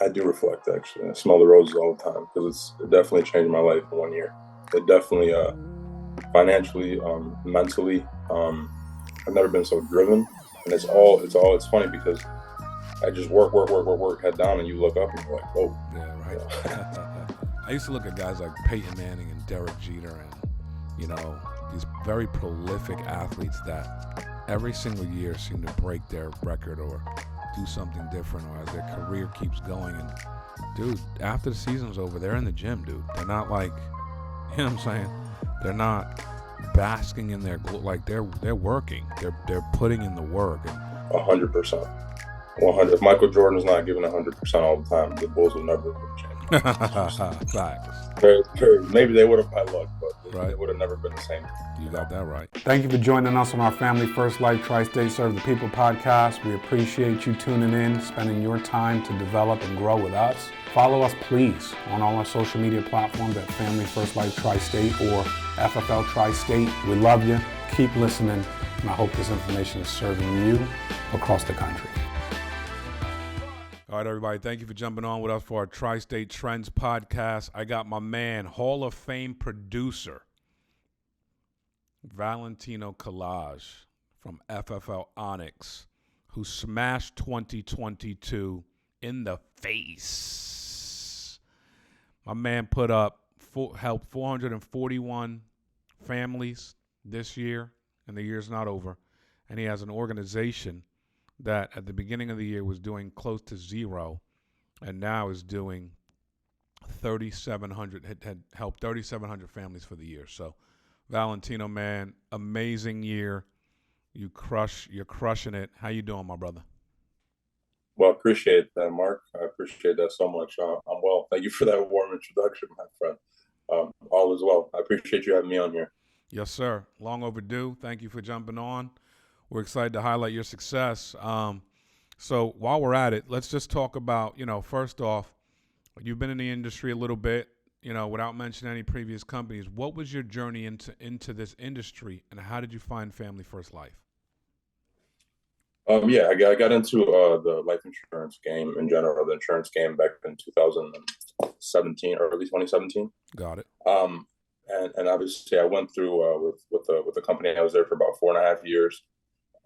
I do reflect, actually. I smell the roses all the time because it definitely changed my life in 1 year. It definitely, financially, mentally, I've never been so driven. And it's funny because I just work, head down, and you look up and you're like, whoa, Yeah, you right. know. I used to look at guys like Peyton Manning and Derek Jeter and, these very prolific athletes that every single year seem to break their record or do something different or as their career keeps going. And, dude, after the season's over, they're in the gym, dude. They're not like, you know what I'm saying? They're not basking in their, like, they're working. They're putting in the work. And 100%. 100. If Michael Jordan's not giving 100% all the time, the Bulls will never win championships. facts. Maybe they would have by luck, but Right. it would have never been the same. You got that right. Thank you for joining us on our Family First Life Tri-State Serve the People podcast. We appreciate you tuning in, spending your time to develop and grow with us. Follow us, please, on all our social media platforms at Family First Life Tri-State or FFL Tri-State. We love you. Keep listening, and I hope this information is serving you across the country. All right, everybody, thank you for jumping on with us for our Tri-State Trends podcast. I got my man, Hall of Fame producer, Valentino Kalaj from FFL Onyx, who smashed 2022 in the face. My man helped 441 families this year, and the year's not over. And he has an organization that at the beginning of the year was doing close to zero, and now is doing 3,700, had helped 3,700 families for the year. So, Valentino, man, amazing year. You're crushing it. How you doing, my brother? Well, I appreciate that, Mark. I appreciate that so much. I'm well. Thank you for that warm introduction, my friend. All is well. I appreciate you having me on here. Yes, sir. Long overdue. Thank you for jumping on. We're excited to highlight your success. So while we're at it, let's just talk about, first off, you've been in the industry a little bit, without mentioning any previous companies. What was your journey into this industry, and how did you find Family First Life? Yeah, I got into the life insurance game in general, the insurance game back in 2017, early 2017. Got it. And obviously I went through with the company. I was there for about 4.5 years.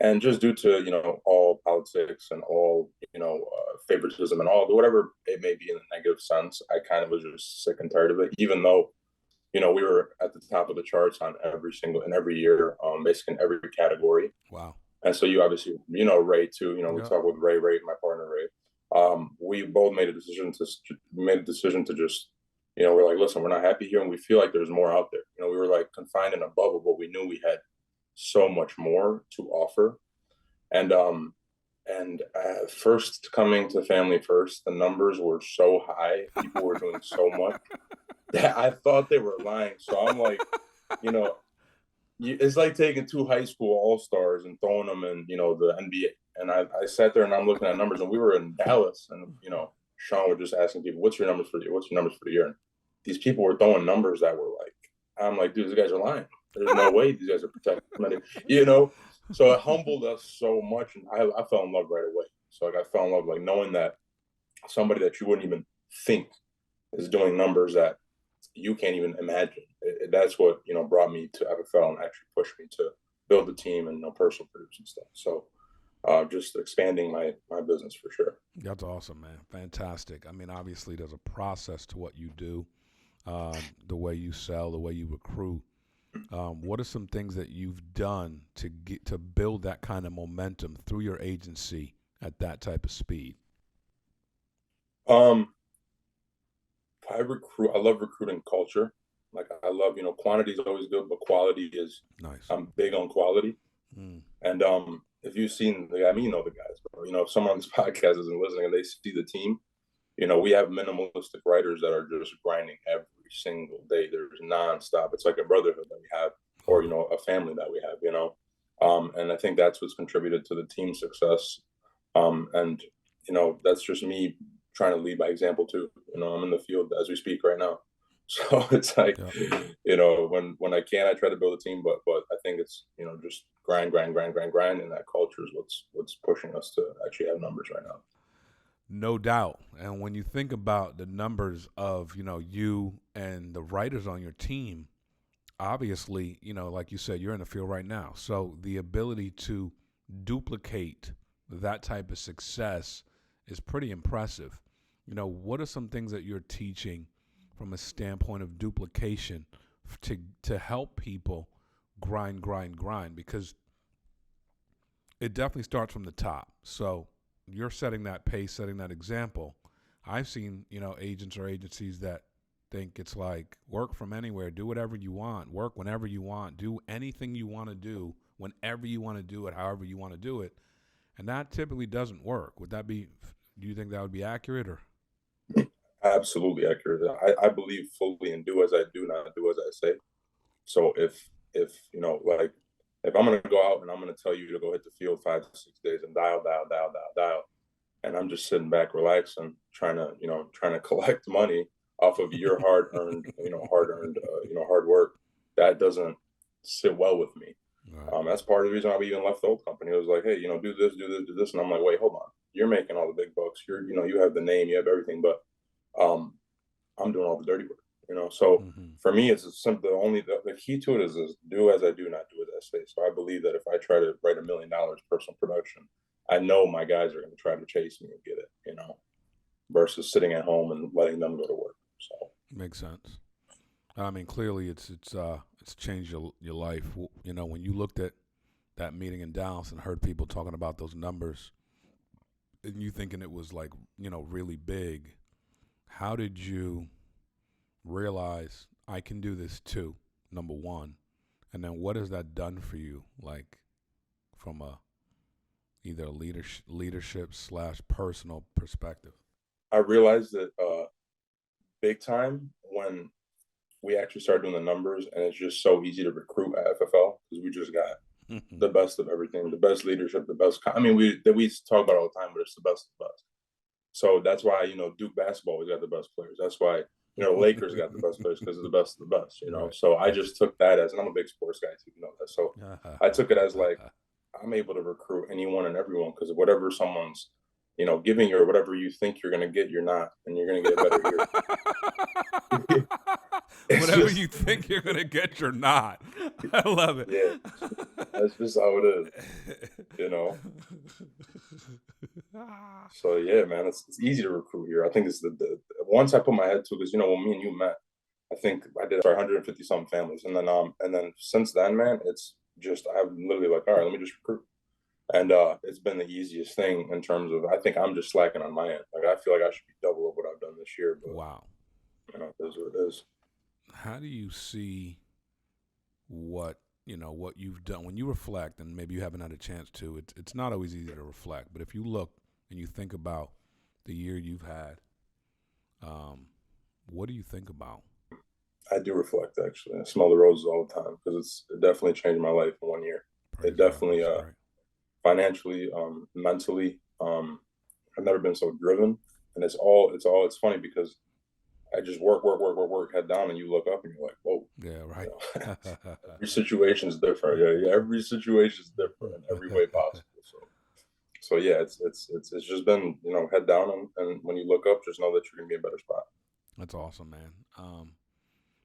And just due to, all politics and all, favoritism and all, whatever it may be in a negative sense, I kind of was just sick and tired of it, even though, we were at the top of the charts on every year, basically in every category. Wow. And so you obviously, Ray too, we Yeah. talk with Ray, my partner, Ray. We both made a decision to just, we're like, listen, we're not happy here and we feel like there's more out there. We were like confined in a bubble, but we knew we had so much more to offer. And first coming to Family First, the numbers were so high, people were doing so much that I thought they were lying. So I'm like, it's like taking two high school all-stars and throwing them in, the NBA. And I sat there and I'm looking at numbers, and we were in Dallas, and Sean was just asking people, what's your numbers for the year? What's your numbers for the year? And these people were throwing numbers that were like, I'm like, dude, these guys are lying. There's no way these guys are protecting, So it humbled us so much, and I fell in love right away. So like I fell in love, like knowing that somebody that you wouldn't even think is doing numbers that you can't even imagine. That's what brought me to FFL and actually pushed me to build the team and personal produce and stuff. So just expanding my business for sure. That's awesome, man. Fantastic. I mean, obviously there's a process to what you do, the way you sell, the way you recruit. What are some things that you've done to build that kind of momentum through your agency at that type of speed? I love recruiting culture. Like I love, quantity is always good, but quality is Nice. I'm big on quality. And if you've seen the guys, bro, if someone on this podcast isn't listening and they see the team, we have minimalistic writers that are just grinding every single day. There's nonstop. It's like a brotherhood that we have, or a family that we have. And I think that's what's contributed to the team's success. And that's just me trying to lead by example too. I'm in the field as we speak right now, so it's like, when I can, I try to build a team, but I think it's just grind, and that culture is what's pushing us to actually have numbers right now. No doubt. And when you think about the numbers of, you and the writers on your team, obviously, like you said, you're in the field right now. So the ability to duplicate that type of success is pretty impressive. What are some things that you're teaching from a standpoint of duplication to help people grind? Because it definitely starts from the top. So you're setting that pace, setting that example. I've seen, agents or agencies that think it's like work from anywhere, do whatever you want, work whenever you want, do anything you want to do, whenever you want to do it, however you want to do it. And that typically doesn't work. Do you think that would be accurate or? Absolutely accurate. I believe fully in do as I do, not do as I say. So if like if I'm gonna go out and I'm gonna tell you to go hit the field 5 to 6 days and dial, and I'm just sitting back relaxing, trying to collect money off of your hard work, that doesn't sit well with me. Right. That's part of the reason why we even left the old company. It was like, hey, do this, do this, do this, and I'm like, wait, hold on, you're making all the big bucks. You have the name, you have everything, but I'm doing all the dirty work. So for me, it's simple. The key to it is do as I do, not do as I say. So I believe that if I try to write $1 million personal production, I know my guys are going to try to chase me and get it. Versus sitting at home and letting them go to work. So makes sense. I mean, clearly it's changed your life. When you looked at that meeting in Dallas and heard people talking about those numbers, and you thinking it was like really big, how did you realize I can do this too? Number one, and then what has that done for you, like from either a leadership / personal perspective? I realized that big time when we actually started doing the numbers, and it's just so easy to recruit at FFL because we just got the best of everything, the best leadership, the best. I mean, we talk about it all the time, but it's the best of the best. So that's why Duke basketball we got the best players. That's why Lakers got the best players because of the best of the best. Right. So I just took that as, and I'm a big sports guy too, that. So I took it as like I'm able to recruit anyone and everyone because whatever someone's giving you or whatever you think you're going to get, you're not, and you're going to get a better year. Whatever you think you're going to get, you're not. I love it. Yeah, that's just how it is, So yeah, man, it's easy to recruit here. I think it's once I put my head to it, because when me and you met, I think I did 150 something families, and then since then, man, it's just I'm literally like, all right, let me just recruit. And it's been the easiest thing in terms of, I think I'm just slacking on my end. Like, I feel like I should be double of what I've done this year. But, wow. It is what it is. How do you see what you've done when you reflect, and maybe you haven't had a chance to? It's not always easy to reflect, but if you look and you think about the year you've had, what do you think about? I do reflect, actually. I smell the roses all the time because it definitely changed my life in 1 year. It definitely financially, mentally, I've never been so driven, and it's funny because I just work, head down, and you look up and you're like, whoa. Yeah, right. Every situation is different. Yeah, every situation is different in every way possible. So yeah, it's just been head down, and when you look up, just know that you're gonna be in a better spot. That's awesome, man.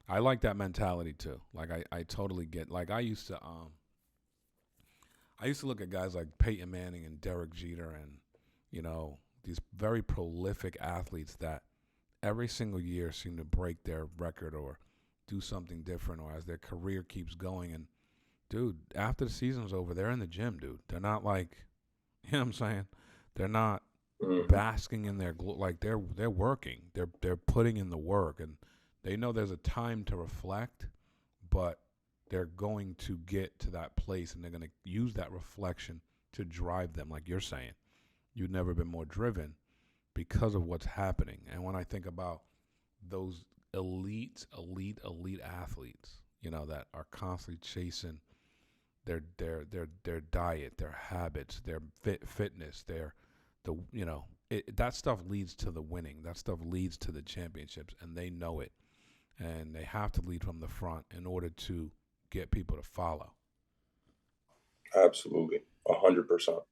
I like that mentality too. Like I totally get. Like I used to look at guys like Peyton Manning and Derek Jeter and, these very prolific athletes that every single year seem to break their record or do something different, or as their career keeps going. And, dude, after the season's over, they're in the gym, dude. They're not like, you know what I'm saying? They're not basking in their like they're working. They're putting in the work, and they know there's a time to reflect, but they're going to get to that place, and they're going to use that reflection to drive them. Like you're saying, you've never been more driven because of what's happening. And when I think about those elite athletes, that are constantly chasing their diet, their habits, their fitness, that stuff leads to the winning. That stuff leads to the championships, and they know it. And they have to lead from the front in order to get people to follow. Absolutely, 100%.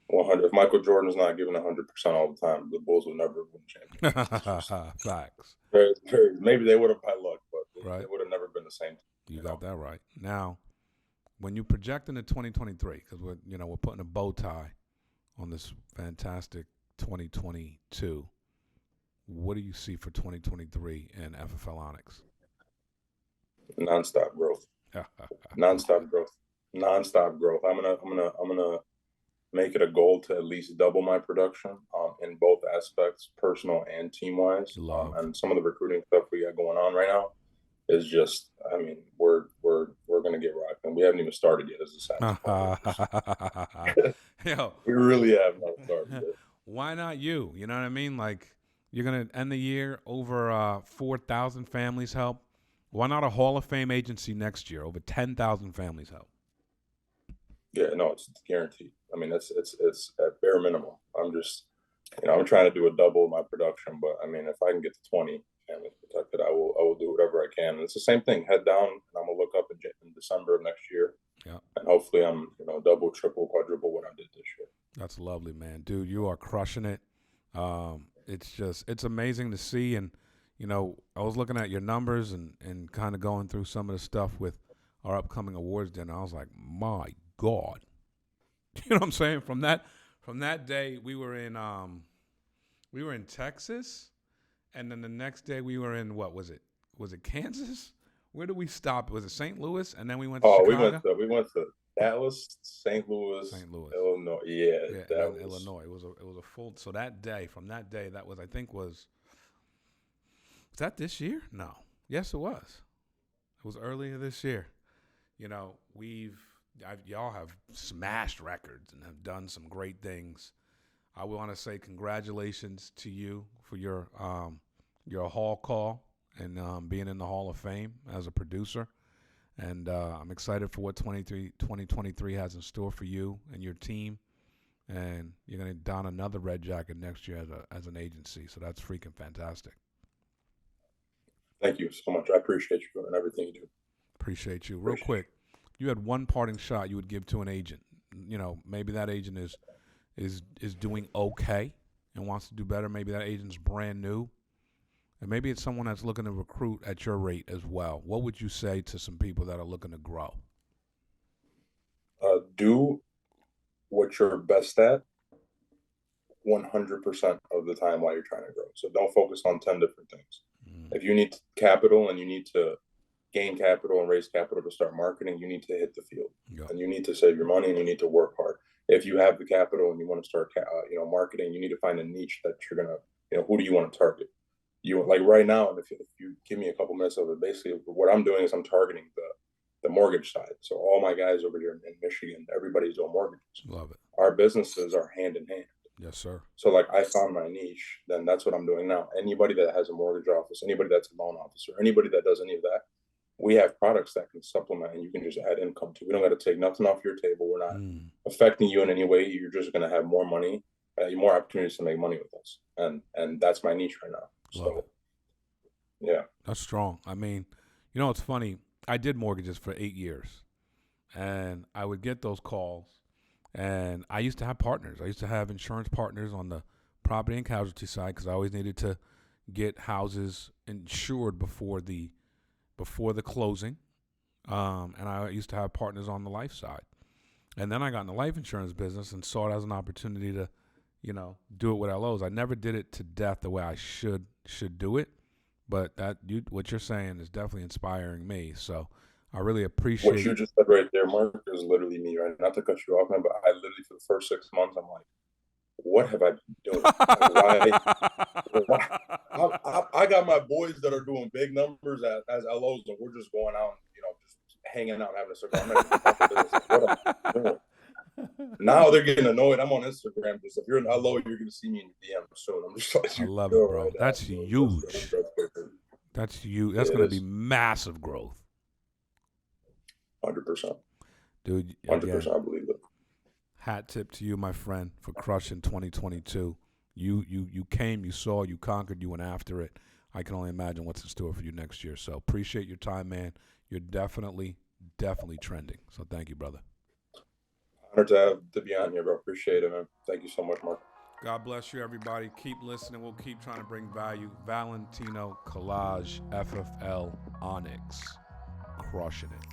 100. If Michael Jordan's not giving 100% all the time, the Bulls will never win championships. Facts. Maybe they would have by luck, but they would have never been the same. You got that right. Now, when you project into 2023, because we're putting a bow tie on this fantastic 2022, what do you see for 2023 in FFL Onyx? Nonstop growth. Nonstop growth. I'm gonna make it a goal to at least double my production in both aspects, personal and team wise. And some of the recruiting stuff we got going on right now is just, I mean, we're gonna get rocking. We haven't even started yet as a Saints. Yo, we really have not started yet. Why not you? You know what I mean? Like, you're gonna end the year over 4,000 families help. Why not a Hall of Fame agency next year? Over 10,000 families help. Yeah, no, it's guaranteed. I mean, it's at bare minimum. I'm just, I'm trying to do a double my production, but I mean, if I can get to 20 families protected, I will do whatever I can. And it's the same thing. Head down, and I'm gonna look up in December of next year. Yeah. And hopefully, I'm double, triple, quadruple what I did this year. That's lovely, man, dude. You are crushing it. It's amazing to see. And I was looking at your numbers and kind of going through some of the stuff with our upcoming awards dinner. I was like, my God. You know what I'm saying? From that day, we were in Texas, and then the next day we were in, what was it? Was it Kansas? Where did we stop? Was it St. Louis? And then we went to Chicago? we went to Dallas, St. Louis, Illinois. Yeah, Illinois. It was a full. So that day, from that day, that was, I think, was that this year? No. Yes, it was. It was earlier this year. Y'all have smashed records and have done some great things. I want to say congratulations to you for your hall call and being in the Hall of Fame as a producer. And I'm excited for what 2023 has in store for you and your team. And you're going to don another red jacket next year as an agency. So that's freaking fantastic. Thank you so much. I appreciate you and everything you do. Appreciate you. Real quick, if you had one parting shot you would give to an agent, maybe that agent is doing okay and wants to do better. Maybe that agent's brand new. And maybe it's someone that's looking to recruit at your rate as well. What would you say to some people that are looking to grow? Do what you're best at 100% of the time while you're trying to grow. So don't focus on 10 different things. If you need capital and you need to gain capital and raise capital to start marketing, you need to hit the field. Yep. And you need to save your money and you need to work hard. If you have the capital and you want to start, marketing, you need to find a niche that you're going to, who do you want to target? Like right now, and if you give me a couple minutes of it, basically what I'm doing is I'm targeting the mortgage side. So all my guys over here in Michigan, everybody's doing mortgages. Love it. Our businesses are hand in hand. Yes, sir. So like I found my niche, then that's what I'm doing now. Anybody that has a mortgage office, anybody that's a loan officer, anybody that does any of that, we have products that can supplement and you can just add income to. We don't got to take nothing off your table. We're not affecting you in any way. You're just going to have more money, more opportunities to make money with us. And that's my niche right now. So, yeah. That's strong. I mean, it's funny. I did mortgages for 8 years, and I would get those calls, and I used to have partners. I used to have insurance partners on the property and casualty side because I always needed to get houses insured before the closing, and I used to have partners on the life side. And then I got in the life insurance business and saw it as an opportunity to, do it with LOs. I never did it to death the way I should do it, but what you're saying is definitely inspiring me. So I really appreciate what you just said right there, Mark, is literally me, right? Not to cut you off, man, but I literally for the first 6 months, I'm like, what have I been doing? Why? I got my boys that are doing big numbers as LOs, and we're just going out, just hanging out, having a cigar. I'm like, what am I doing? Now they're getting annoyed. I'm on Instagram. Just if you're an LO, you're gonna see me in the DM soon. I'm just like, I love it, bro. That's huge. That's huge. That's gonna be massive growth. 100%, dude. 100%. I believe it. Hat tip to you, my friend, for crushing 2022. You came, you saw, you conquered, you went after it. I can only imagine what's in store for you next year. So appreciate your time, man. You're definitely trending. So thank you, brother. Honored to be on here, bro. Appreciate it, man. Thank you so much, Mark. God bless you, everybody. Keep listening. We'll keep trying to bring value. Valentino Kalaj, FFL, Onyx, crushing it.